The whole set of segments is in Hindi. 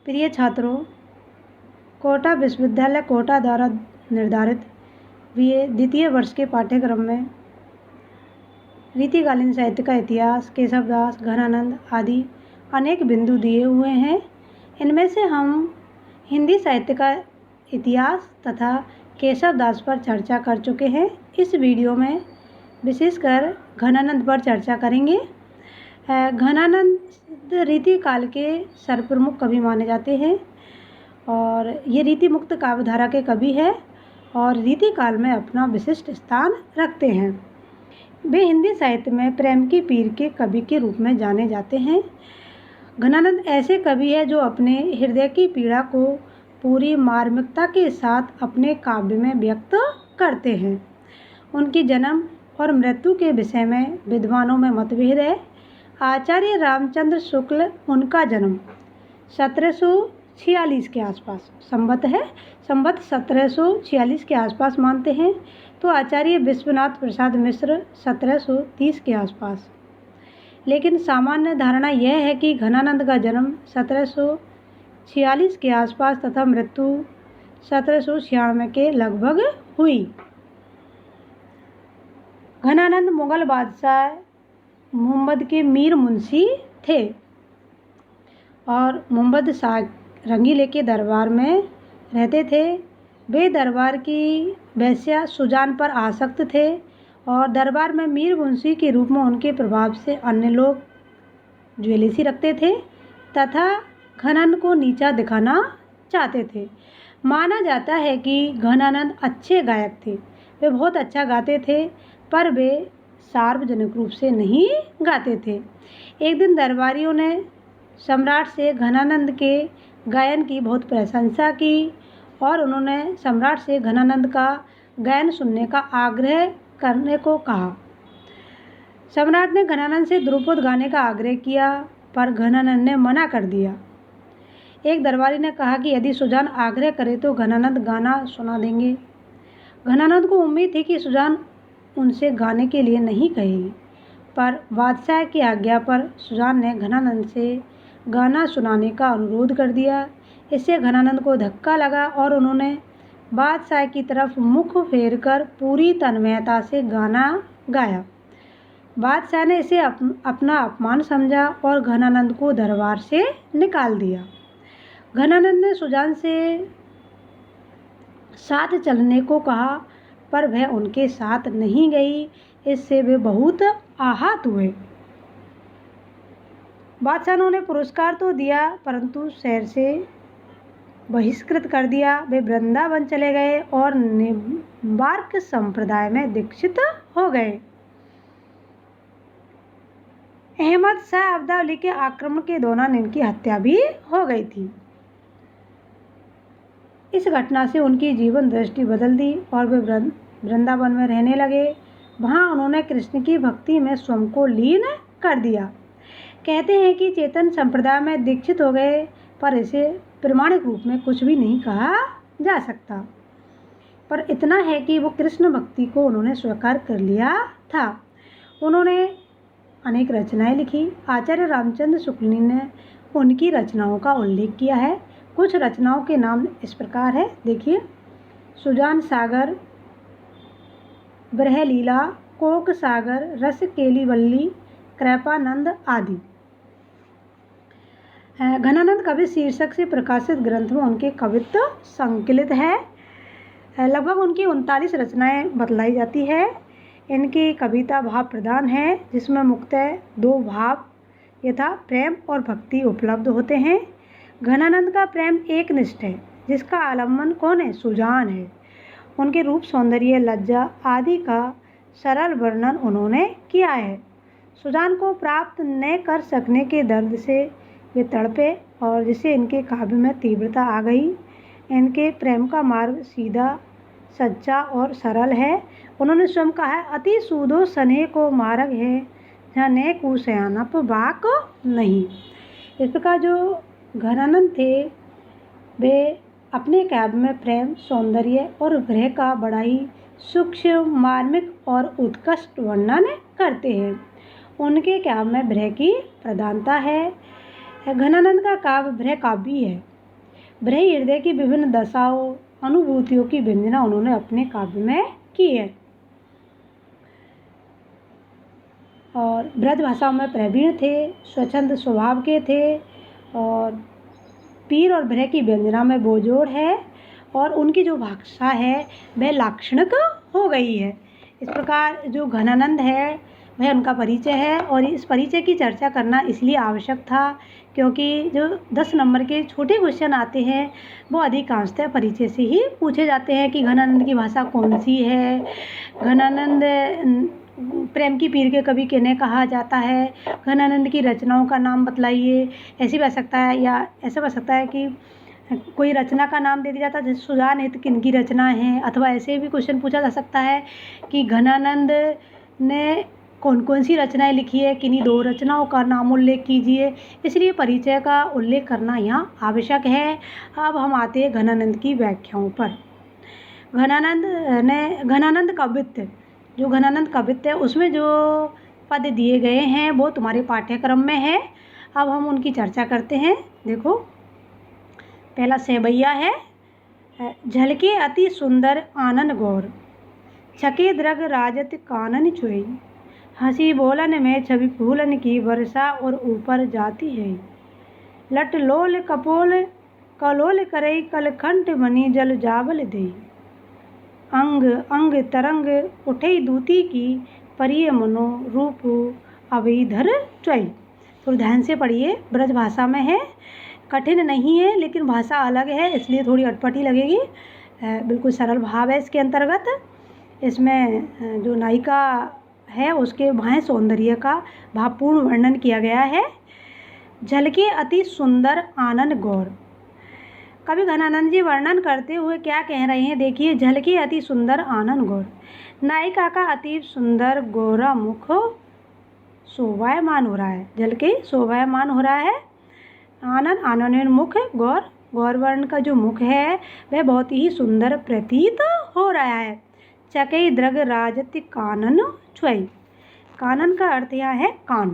प्रिय छात्रों, कोटा विश्वविद्यालय कोटा द्वारा निर्धारित बीए द्वितीय वर्ष के पाठ्यक्रम में रीतिकालीन साहित्य का इतिहास, केशवदास, घनानंद आदि अनेक बिंदु दिए हुए हैं। इनमें से हम हिंदी साहित्य का इतिहास तथा केशवदास पर चर्चा कर चुके हैं। इस वीडियो में विशेषकर घनानंद पर चर्चा करेंगे। घनानंद रीति काल के सर्वप्रमुख कवि माने जाते हैं और ये रीति मुक्त काव्यधारा के कवि हैं और रीति काल में अपना विशिष्ट स्थान रखते हैं। वे हिंदी साहित्य में प्रेम की पीर के कवि के रूप में जाने जाते हैं। घनानंद ऐसे कवि हैं जो अपने हृदय की पीड़ा को पूरी मार्मिकता के साथ अपने काव्य में व्यक्त करते हैं। उनकी जन्म और मृत्यु के विषय में विद्वानों में मतभेद है। आचार्य रामचंद्र शुक्ल उनका जन्म 1746 के आसपास संवत 1746 के आसपास मानते हैं, तो आचार्य विश्वनाथ प्रसाद मिश्र 1730 के आसपास। लेकिन सामान्य धारणा यह है कि घनानंद का जन्म 1746 के आसपास तथा मृत्यु 1796 के लगभग हुई। घनानंद मुगल बादशाह मोहम्मद के मीर मुंशी थे और मोहम्मद शाह रंगीले के दरबार में रहते थे। वे दरबार की वेश्या सुजान पर आसक्त थे और दरबार में मीर मुंशी के रूप में उनके प्रभाव से अन्य लोग ज्वेलसी रखते थे तथा घनानंद को नीचा दिखाना चाहते थे। माना जाता है कि घनानंद अच्छे गायक थे। वे बहुत अच्छा गाते थे, पर वे सार्वजनिक रूप से नहीं गाते थे। एक दिन दरबारियों ने सम्राट से घनानंद के गायन की बहुत प्रशंसा की और उन्होंने सम्राट से घनानंद का गायन सुनने का आग्रह करने को कहा। सम्राट ने घनानंद से ध्रुपद गाने का आग्रह किया, पर घनानंद ने मना कर दिया। एक दरबारी ने कहा कि यदि सुजान आग्रह करे तो घनानंद गाना सुना देंगे। घनानंद को उम्मीद थी कि सुजान उनसे गाने के लिए नहीं कहेगी, पर बादशाह की आज्ञा पर सुजान ने घनानंद से गाना सुनाने का अनुरोध कर दिया। इससे घनानंद को धक्का लगा और उन्होंने बादशाह की तरफ मुख फेरकर पूरी तन्मयता से गाना गाया। बादशाह ने इसे अपना अपमान समझा और घनानंद को दरबार से निकाल दिया। घनानंद ने सुजान से साथ चलने को कहा, पर वह उनके साथ नहीं गई। इससे वे बहुत आहत हुए। बादशाह ने उन्हें पुरस्कार तो दिया, परंतु शहर से बहिष्कृत कर दिया। वे वृंदावन चले गए और निम्बार्क संप्रदाय में दीक्षित हो गए। अहमद शाह अब्दाली के आक्रमण के दौरान इनकी हत्या भी हो गई थी। इस घटना से उनकी जीवन दृष्टि बदल दी और वे वृंदावन में रहने लगे। वहाँ उन्होंने कृष्ण की भक्ति में स्वयं को लीन कर दिया। कहते हैं कि चेतन संप्रदाय में दीक्षित हो गए, पर इसे प्रमाणिक रूप में कुछ भी नहीं कहा जा सकता, पर इतना है कि वो कृष्ण भक्ति को उन्होंने स्वीकार कर लिया था। उन्होंने अनेक रचनाएं लिखी। आचार्य रामचंद्र शुक्ल ने उनकी रचनाओं का उल्लेख किया है। कुछ रचनाओं के नाम इस प्रकार है, देखिए: सुजान सागर, ब्रहलीला, कोक सागर, रस केलीवल्ली, कृपानंद आदि। घनानंद कवि शीर्षक से प्रकाशित ग्रंथ में उनके कवित्व संकलित है। लगभग उनकी 39 रचनाएं बतलाई जाती है। इनकी कविता भाव प्रधान है, जिसमें मुख्यतः 2 भाव यथा प्रेम और भक्ति उपलब्ध होते हैं। घनानंद का प्रेम एकनिष्ठ है, जिसका आलम्बन कौन है? सुजान है। उनके रूप, सौंदर्य, लज्जा आदि का सरल वर्णन उन्होंने किया है। सुजान को प्राप्त न कर सकने के दर्द से वे तड़पे और जिससे इनके काव्य में तीव्रता आ गई। इनके प्रेम का मार्ग सीधा, सच्चा और सरल है। उन्होंने स्वयं कहा है, अति सूदो स्नेह को मार्ग है, जने को सयानप बाक नहीं। इस प्रकार जो घनानंद थे, वे अपने काव्य में प्रेम, सौंदर्य और विरह का बड़ा ही सूक्ष्म, मार्मिक और उत्कृष्ट वर्णन करते हैं। उनके काव्य में विरह की प्रधानता है। घनानंद का काव्य विरह काव्य है। ब्रह्म हृदय की विभिन्न दशाओं अनुभूतियों की व्यंजना उन्होंने अपने काव्य में की है। और ब्रज भाषाओं में प्रवीण थे, स्वच्छंद स्वभाव के थे और पीर और भ्रह की व्यंजना में बेजोड़ है और उनकी जो भाषा है वह लाक्षणिक हो गई है। इस प्रकार जो घनानंद है वह उनका परिचय है और इस परिचय की चर्चा करना इसलिए आवश्यक था क्योंकि जो 10 नंबर के छोटे क्वेश्चन आते हैं वो अधिकांशतः परिचय से ही पूछे जाते हैं कि घनानंद की भाषा कौन सी है, घनानंद प्रेम की पीर के कवि किन्हें कहा जाता है, घनानंद की रचनाओं का नाम बतलाइए। ऐसे बन सकता है या ऐसा बन सकता है कि कोई रचना का नाम दे दिया जाता है, जैसे सुजान हित किन की रचना है, अथवा ऐसे भी क्वेश्चन पूछा जा सकता है कि घनानंद ने कौन कौन सी रचनाएं लिखी है, किन्हीं 2 रचनाओं का नाम उल्लेख कीजिए। इसलिए परिचय का उल्लेख करना यहाँ आवश्यक है। अब हम आते हैं घनानंद की व्याख्याओं पर। घनानंद काव्य, जो घनानंद काव्य है उसमें जो पद दिए गए हैं वो तुम्हारे पाठ्यक्रम में है। अब हम उनकी चर्चा करते हैं। देखो, पहला सेवैया है, झलके अति सुंदर आनन गौर, छके द्रग राजत कानन चुई, हंसी बोलन में छवि फूलन की वर्षा और ऊपर जाती है, लट लोल कपोल कलोल करई कलखंड मणि जल जावल दे, अंग अंग तरंग उठे दूती की परिय मनो रूप अवैधर चुई। तो ध्यान से पढ़िए, ब्रज भाषा में है, कठिन नहीं है लेकिन भाषा अलग है इसलिए थोड़ी अटपटी लगेगी। बिल्कुल सरल भाव है इसके अंतर्गत। इसमें जो नायिका है उसके बाह्य सौंदर्य का भावपूर्ण वर्णन किया गया है। झलके अति सुंदर आनन गौर, कवि घनानंद जी वर्णन करते हुए क्या कह रहे हैं, देखिए। झलके अति सुंदर आनन गौर, नायिका का अति सुंदर गोरा मुख शोभायमान हो रहा है, झलके शोभायमान हो रहा है। आनन आनन मुख, गौर गौर वर्ण का जो मुख है वह बहुत ही सुंदर प्रतीत हो रहा है। चकई द्रग राजति कानन छुई, कानन का अर्थ यहाँ है कान,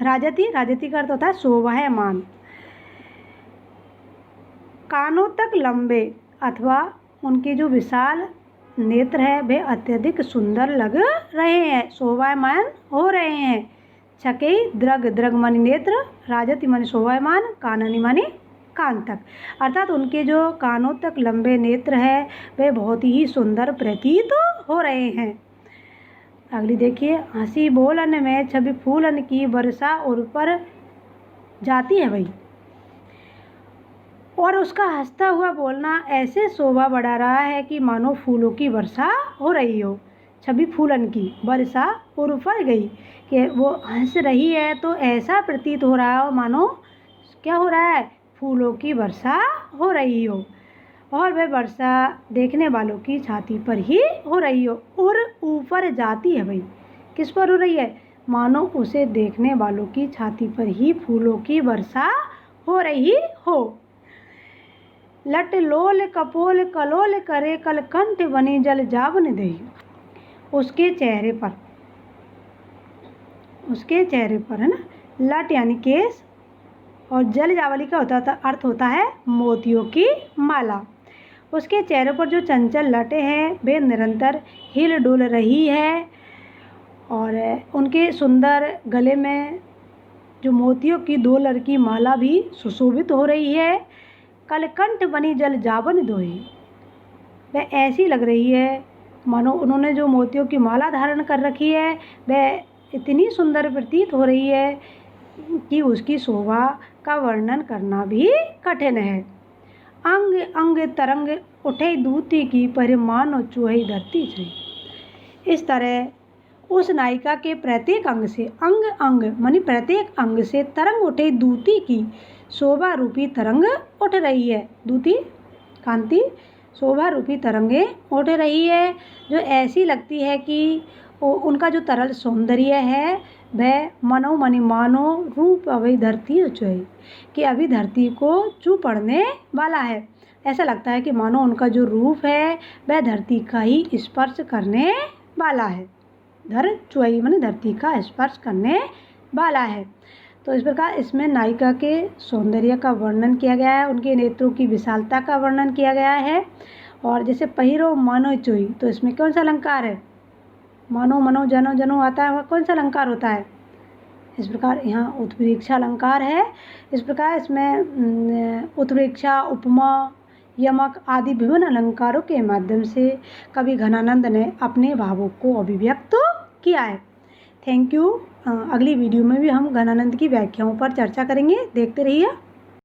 राजति राजति का अर्थ होता है शोभायमान। कानों तक लंबे अथवा उनके जो विशाल नेत्र है वे अत्यधिक सुंदर लग रहे हैं, शोभायमान हो रहे हैं। छके द्रग, द्रग मानी नेत्र, राजति मानी शोभायमान, काननी मानी कान तक, अर्थात उनके जो कानों तक लंबे नेत्र है वे बहुत ही सुंदर प्रतीत हो रहे हैं। अगली देखिए, हंसी बोलन में छवि फूलन की वर्षा और ऊपर जाती है भाई, और उसका हंसता हुआ बोलना ऐसे शोभा बढ़ा रहा है कि मानो फूलों की वर्षा हो रही हो। छवि फूलन की वर्षा और ऊपर गई कि वो हंस रही है तो ऐसा प्रतीत हो रहा हो मानो क्या हो रहा है, फूलों की वर्षा हो रही हो, और वह वर्षा देखने वालों की छाती पर ही हो रही हो और ऊपर जाती है भाई, किस पर हो रही है, मानो उसे देखने वालों की छाती पर ही फूलों की वर्षा हो रही हो। लट लोल कपोल कलोल करे कलकंठ बनी जल जावन दे, उसके चेहरे पर है ना, लट यानी केस और जल जावली का अर्थ होता है मोतियों की माला। उसके चेहरे पर जो चंचल लटें हैं वे निरंतर हिल डुल रही है और उनके सुंदर गले में जो मोतियों की 2 लर की माला भी सुशोभित हो रही है। कलकंठ बनी जल जावन दोई, वह ऐसी लग रही है मानो उन्होंने जो मोतियों की माला धारण कर रखी है वह इतनी सुंदर प्रतीत हो रही है कि उसकी शोभा का वर्णन करना भी कठिन है। अंग अंग तरंग उठे दूती की परिमानो चूही धरती से, इस तरह उस नायिका के प्रत्येक अंग से, अंग अंग मानी प्रत्येक अंग से तरंग उठे दूती की शोभा रूपी तरंग उठ रही है। दूती कांति, शोभा रूपी तरंगे उठ रही है जो ऐसी लगती है कि उनका जो तरल सौंदर्य है वह मनो मनी मानो रूप अभी धरती चुई, कि अभी धरती को छू पड़ने वाला है। ऐसा लगता है कि मानो उनका जो रूप है वह धरती का ही स्पर्श करने वाला है, धर चुई माने धरती का स्पर्श करने वाला है। तो इस प्रकार इसमें नायिका के सौंदर्य का वर्णन किया गया है, उनके नेत्रों की विशालता का वर्णन किया गया है। और जैसे पहिरो मानो चोई, तो इसमें कौन सा अलंकार है? मानो मनो जनो जनो आता है, वह कौन सा अलंकार होता है? इस प्रकार यहाँ उत्प्रेक्षा अलंकार है। इस प्रकार इसमें उत्प्रेक्षा, उपमा, यमक आदि विभिन्न अलंकारों के माध्यम से कवि घनानंद ने अपने भावों को अभिव्यक्त किया है। Thank you. अगली वीडियो में भी हम घनानंद की व्याख्याओं पर चर्चा करेंगे, देखते रहिए।